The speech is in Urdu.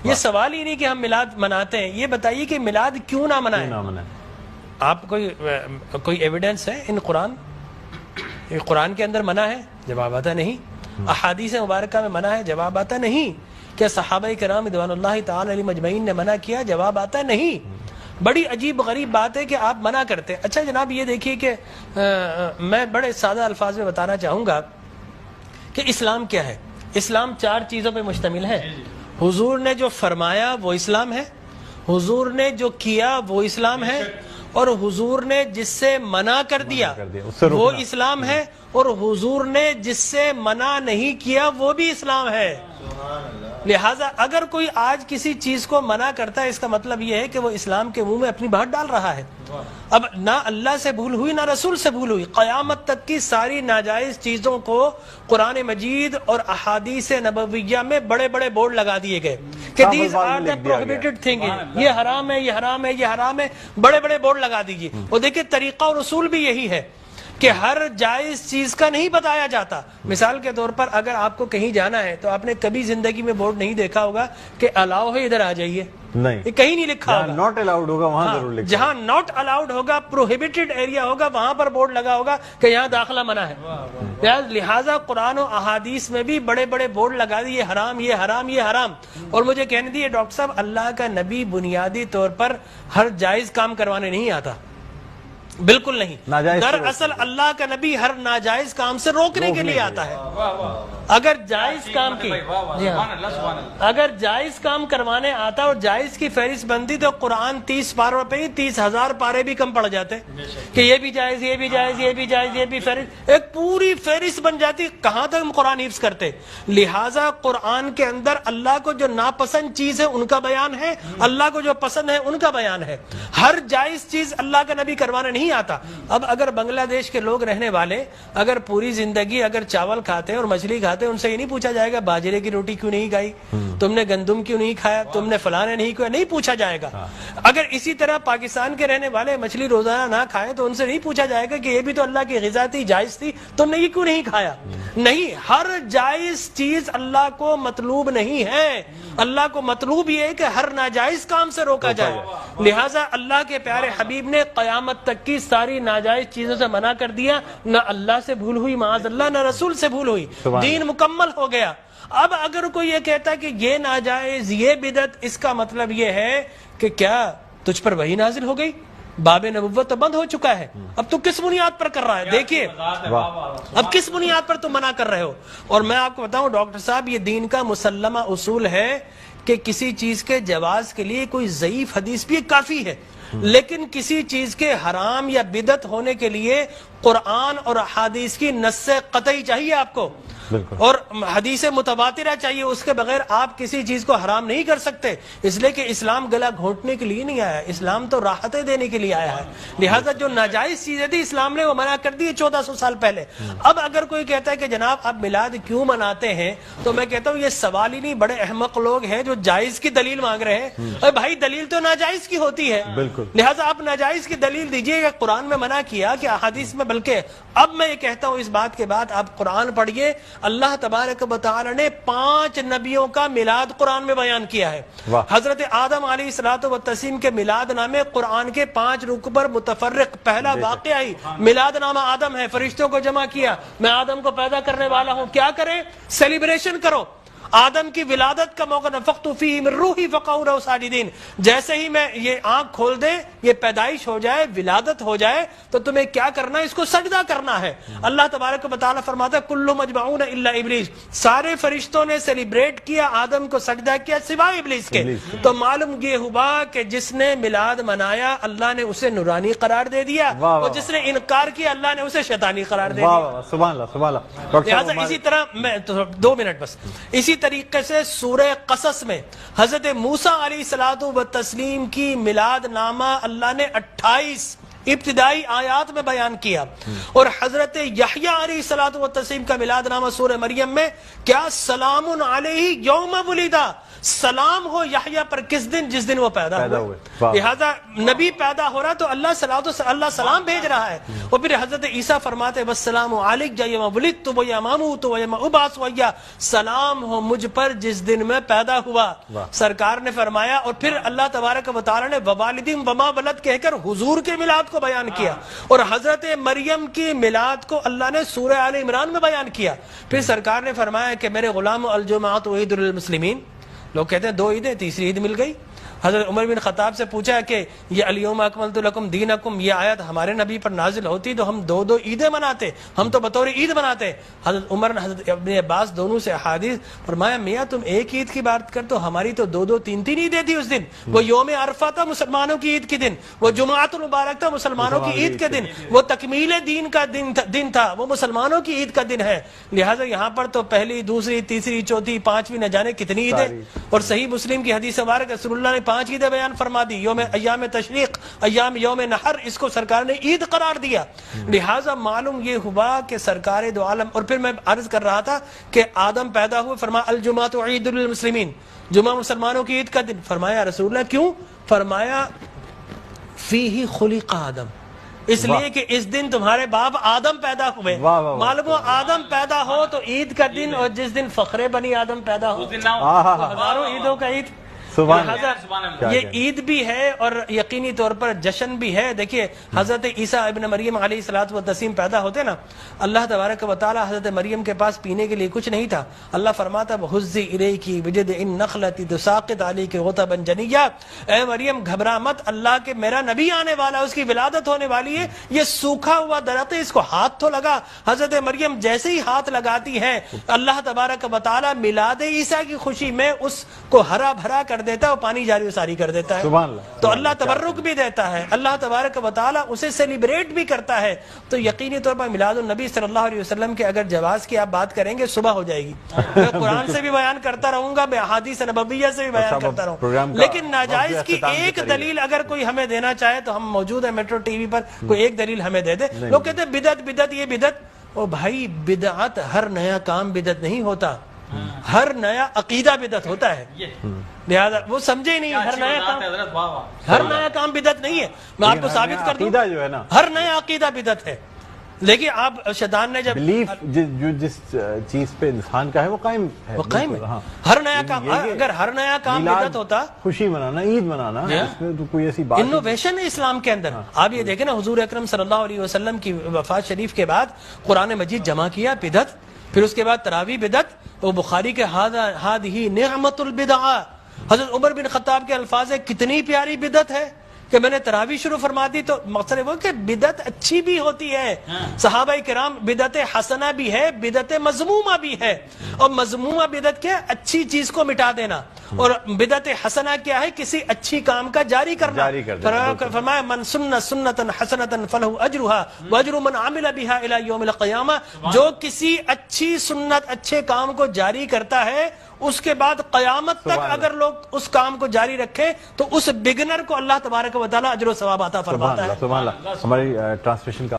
یہ سوال ہی نہیں کہ ہم میلاد مناتے ہیں، یہ بتائیے کہ میلاد کیوں نہ منائیں؟ آپ کوئی ایویڈنس ہے ان قرآن کے اندر منع ہے؟ جواب آتا نہیں۔ احادیث مبارکہ میں منع ہے؟ جواب آتا نہیں۔ کیا صحابہ کرام رضوان اللہ تعالی علیہم اجمعین نے منع کیا؟ جواب آتا نہیں۔ بڑی عجیب غریب بات ہے کہ آپ منع کرتے ہیں۔ اچھا جناب یہ دیکھیے کہ میں بڑے سادہ الفاظ میں بتانا چاہوں گا کہ اسلام کیا ہے۔ اسلام 4 چیزوں پہ مشتمل ہے۔ حضور نے جو فرمایا وہ اسلام ہے، حضور نے جو کیا وہ اسلام ہے، اور حضور نے جس سے منع کر دیا وہ اسلام ہے، اور حضور نے جس سے منع نہیں کیا وہ بھی اسلام ہے۔ لہٰذا اگر کوئی آج کسی چیز کو منع کرتا ہے، اس کا مطلب یہ ہے کہ وہ اسلام کے منہ میں اپنی بات ڈال رہا ہے۔ اب نہ اللہ سے بھول ہوئی نہ رسول سے بھول ہوئی، قیامت تک کی ساری ناجائز چیزوں کو قرآن مجید اور احادیث نبویہ میں بڑے بڑے بورڈ لگا دیے گئے کہ these are the prohibited thing, یہ حرام ہے، یہ حرام ہے، یہ حرام ہے، بڑے بڑے بورڈ لگا دیجیے۔ اور دیکھیں طریقہ اور اصول بھی یہی ہے کہ ہر جائز چیز کا نہیں بتایا جاتا۔ مثال کے طور پر اگر آپ کو کہیں جانا ہے تو آپ نے کبھی زندگی میں بورڈ نہیں دیکھا ہوگا کہ الاؤ ہے ادھر آ جائیے، نہیں، یہ کہیں نہیں لکھا ہوگا۔ ناٹ الاؤڈ ہوگا وہاں ضرور لکھا، جہاں ناٹ الاؤڈ ہوگا، پروہیبٹڈ ایریا ہوگا، وہاں پر بورڈ لگا ہوگا کہ یہاں داخلہ منع ہے۔ لہٰذا قرآن و احادیث میں بھی بڑے بڑے بورڈ لگا دیے، یہ حرام، یہ حرام، یہ حرام۔ اور مجھے کہنے دیے ڈاکٹر صاحب، اللہ کا نبی بنیادی طور پر ہر جائز کام کروانے نہیں آتا، بالکل نہیں۔ دراصل اللہ کا نبی ہر ناجائز کام سے روکنے کے لیے آتا ہے۔ اگر جائز کام کی اگر جائز کام کروانے آتا اور جائز کی فہرست بنتی تو قرآن 30 پاروں پہ 30,000 پارے بھی کم پڑ جاتے کہ یہ بھی جائز، یہ بھی جائز، یہ بھی جائز، یہ بھی فہرست، ایک پوری فہرست بن جاتی۔ کہاں تک ہم قرآن حفظ کرتے؟ لہٰذا قرآن کے اندر اللہ کو جو ناپسند چیز ہے ان کا بیان ہے، اللہ کو جو پسند ہے ان کا بیان ہے۔ ہر جائز چیز اللہ کا نبی کروانے نہیں آتا۔ اب اگر بنگلہ دیش کے لوگ رہنے والے اگر پوری زندگی اگر چاول کھاتے ہیں اور مچھلی کھاتے ہیں، ان سے یہ نہیں پوچھا جائے گا باجرے کی روٹی کیوں نہیں کھائی، تم نے گندم کیوں نہیں کھایا، تم نے فلانے نہیں کھایا، نہیں پوچھا جائے گا۔ اگر اسی طرح پاکستان کے رہنے والے مچھلی روزانہ نہ کھائیں تو ان سے نہیں پوچھا جائے گا کہ یہ بھی تو اللہ کی غذا تھی، جائز تھی، تم نے یہ کیوں نہیں کھایا۔ نہیں، ہر جائز چیز اللہ کو مطلوب نہیں ہے، اللہ کو مطلوب یہ ہے کہ ہر ناجائز کام سے روکا جائے۔ لہٰذا اللہ کے پیارے حبیب نے قیامت تک کی ساری ناجائز چیزوں سے منع کر دیا، نہ اللہ سے بھول ہوئی معاذ اللہ، نہ رسول سے بھول ہوئی، دین مکمل ہو گیا۔ اب اگر کوئی یہ کہتا ہے کہ یہ ناجائز، یہ بدعت، اس کا مطلب یہ ہے کہ کیا تجھ پر وحی نازل ہو گئی؟ باب نبوت تو بند ہو چکا ہے، اب تو کس بنیاد پر کر رہا ہے؟ دیکھیے اب کس بنیاد پر تم منع کر رہے ہو۔ اور میں آپ کو بتاؤں ڈاکٹر صاحب، یہ دین کا مسلمہ اصول ہے کہ کسی چیز کے جواز کے لیے کوئی ضعیف حدیث بھی کافی ہے، لیکن کسی چیز کے حرام یا بدعت ہونے کے لیے قرآن اور احادیث کی نص قطعی چاہیے آپ کو، اور حدیث متواترہ چاہیے، اس کے بغیر آپ کسی چیز کو حرام نہیں کر سکتے۔ اس لیے کہ اسلام گلا گھونٹنے کے لیے نہیں آیا، اسلام تو راحتیں دینے کے لیے آیا ہے۔ لہٰذا جو ناجائز چیزیں تھی اسلام نے وہ منع کر دی 1400 سال پہلے۔ اب اگر کوئی کہتا ہے کہ جناب آپ میلاد کیوں مناتے ہیں، تو میں کہتا ہوں یہ سوال ہی نہیں، بڑے احمق لوگ ہیں جو جائز کی دلیل مانگ رہے ہیں۔ ارے بھائی دلیل تو ناجائز کی ہوتی ہے، لہٰذا آپ ناجائز کی دلیل دیجئے گا۔ قرآن میں منع کیا کہ احادیث میں، بلکہ اب میں یہ کہتا ہوں اس بات کے بعد آپ قرآن پڑھیے، اللہ تبارک و تعالی نے 5 نبیوں کا میلاد قرآن میں بیان کیا ہے۔ حضرت آدم علیہ الصلوۃ والتسلیم کے میلاد نامے قرآن کے 5 رکوع پر متفرق پہلا واقعہ ہی میلاد نامہ آدم ہے۔ فرشتوں کو جمع کیا، میں آدم کو پیدا کرنے والا ہوں، کیا کریں؟ سیلیبریشن کرو۔ آدم کی ولادت کا موقع، نفخت فیہ من روحی فقعوا لہ ساجدین، جیسے ہی میں یہ آنکھ کھول دے، یہ پیدائش ہو جائے، ولادت ہو جائے، تو تمہیں کیا کرنا ہے؟ اس کو سجدہ کرنا ہے۔ اللہ تبارک و تعالیٰ فرماتا ہے کل مجمعون الا ابلیس، سارے فرشتوں نے سیلیبریٹ کیا، آدم کو سجدہ کیا سوائے ابلیس کے۔ تو معلوم یہ ہوا کہ جس نے میلاد منایا اللہ نے اسے نورانی قرار دے دیا، اور جس نے انکار کیا اللہ نے اسے شیطانی قرار دے دیا۔ سبحان اللہ سبحان اللہ۔ لہٰذا اسی طرح میں 2 منٹ بس، اسی طریقے سے سورہ قصص میں حضرت موسیٰ علیہ الصلوۃ والتسلیم کی میلاد نامہ اللہ نے 28 ابتدائی آیات میں بیان کیا. اور حضرت یحییٰ علیہ الصلوۃ والتسلیم کا میلاد نامہ سورہ مریم میں کیا سلام علیہ یوم ولدا، سلام ہو یحییٰ پر کس دن؟ جس دن وہ پیدا ہوئے. لہذا نبی پیدا ہو رہا تو اللہ سلام بھیج رہا ہے. اور پھر حضرت عیسیٰ فرماتے والسلام علیک یوم ولدت ویوم اموت ویوم ابعث حیا، سلام ہو مجھ پر جس دن میں پیدا ہوا. سرکار نے فرمایا. اور پھر اللہ تبارک و تعالی نے ووالدین وما ولد کہہ کر حضور کے میلاد کو بیان کیا. اور حضرت مریم کی میلاد کو اللہ نے سورہ آل عمران میں بیان کیا. پھر سرکار نے فرمایا کہ میرے غلام الجمعۃ عید للمسلمین. لوگ کہتے ہیں 2 عیدیں، تیسری عید مل گئی. حضرت عمر بن خطاب سے پوچھا کہ یہ الیوم اکملت لکم دینکم، یہ آیت ہمارے نبی پر نازل ہوتی تو ہم 2 عیدیں مناتے، ہم تو بطور عید مناتے. حضرت عمر نے حضرت ابن عباس دونوں سے احادیث فرمایا میاں تم ایک عید کی بات کر تو ہماری تو 2 3 عیدیں تھی اس دن. وہ یوم عرفہ تھا مسلمانوں کی عید کے دن، وہ جمعۃ المبارک تھا مسلمانوں کی عید کے دن، وہ تکمیل دین کا دن تھا، وہ مسلمانوں کی عید کا دن ہے. لہٰذا یہاں پر تو پہلی، دوسری، تیسری، چوتھی، 5ویں نہ جانے کتنی عیدیں. اور صحیح مسلم کی حدیث مبارک رسول اللہ نے 5 عیدیں بیان فرما دی. ایام تشریق، ایام یوم نحر، اس کو سرکار نے عید قرار دیا. لہٰذا معلوم یہ ہوا کہ سرکار دو عالم. اور پھر میں عرض کر رہا تھا کہ آدم پیدا ہوئے، فرمایا الجمعۃ عید للمسلمین، جمعہ مسلمانوں کی عید کا دن. فرمایا رسول اللہ کیوں؟ فرمایا فیہ خلق آدم، اس لیے کہ اس دن تمہارے باپ آدم پیدا ہوئے. معلوم ہو آدم پیدا ہو تو عید کا دن، اور جس دن فخر بنی آدم پیدا ہو ہزاروں عیدوں کا عید. یہ عید بھی ہے اور یقینی طور پر جشن بھی ہے. دیکھیے حضرت عیسیٰ ابن مریم علیہ الصلوۃ والتسلیم پیدا ہوتے نا، اللہ تبارک و تعالی حضرت مریم کے پاس پینے کے لیے کچھ نہیں تھا. اللہ فرماتا وَهُزِّ إِلَيْكِ بِجِذْعِ النَّخْلَةِ تُسَاقِطْ عَلَيْكِ رُطَبًا جَنِيًّا، اے مریم گھبرا مت، اللہ کے میرا نبی آنے والا، اس کی ولادت ہونے والی ہے. یہ سوکھا ہوا درخت ہے، اس کو ہاتھ تو لگا. حضرت مریم جیسے ہی ہاتھ لگاتی ہے اللہ تبارک و تعالی میلاد عیسیٰ کی خوشی میں اس کو ہرا بھرا کر دیتا ہے اور پانی جاری و ساری کر دیتا ہے. تو اللہ تبرک بھی دیتا ہے، اللہ تبارک و تعالی اسے سیلیبریٹ بھی کرتا ہے. تو یقینی طور پر میلاد النبی صلی اللہ علیہ وسلم کے اگر جواز کی آپ بات کریں گے صبح ہو جائے گی. میں قرآن سے بھی بیان کرتا رہوں گا، میں احادیث نبویہ سے بھی بیان کرتا رہوں، لیکن ناجائز کی ایک دلیل اگر کوئی ہمیں دینا چاہے تو ہم موجود ہیں میٹرو ٹی وی پر، کوئی ایک دلیل ہمیں دے دے. لوگ کہتے ہیں بدعت بدعت، یہ بدعت. او بھائی بدعت، ہر نیا کام بدعت نہیں ہوتا، ہر نیا عقیدہ بدعت ہوتا ہے. لہذا وہ سمجھے نہیں، ہر نیا کام بدعت نہیں ہے. میں آپ کو ثابت کر دوں ہر نیا عقیدہ بدعت ہے. لیکن آپ شیطان نے جب بلیف جو جس چیز پہ انسان کا ہے وہ قائم ہے، وہ قائم ہے. ہر نیا کام، اگر ہر نیا کام بدعت ہوتا، خوشی منانا، عید منانا، اس میں تو کوئی ایسی بات انوویشن ہے اسلام کے اندر. آپ یہ دیکھیں نا حضور اکرم صلی اللہ علیہ وسلم کی وفات شریف کے بعد قرآن مجید جمع کیا، بدعت. پھر اس کے بعد تراویح بدعت. وہ بخاری کے ہذہ نعمت البدع. حضرت عمر بن خطاب کے الفاظ ہے کتنی پیاری بدعت ہے کہ میں نے تراویح شروع فرما دی. تو مقصد وہ کہ بدعت اچھی بھی ہوتی ہے. صحابہ کرام بدعت حسنہ بھی ہے، بدعت مذمومہ بھی ہے. اور مذمومہ بدعت کیا؟ اچھی چیز کو مٹا دینا. اور بدعت حسنہ کیا ہے؟ کسی اچھی کام کا جاری کرنا. فرمایا من سن سنتا حسنتا فلہ اجرھا واجر من عمل بھا الی یوم القیامہ. جو کسی اچھی سنت، اچھے کام کو جاری کرتا ہے، اس کے بعد قیامت تک اگر لوگ اس کام کو جاری رکھیں تو اس بگنر کو اللہ تبارک و تعالی اجر و ثواب عطا فرماتا ہے. ہماری ٹرانسمیشن کا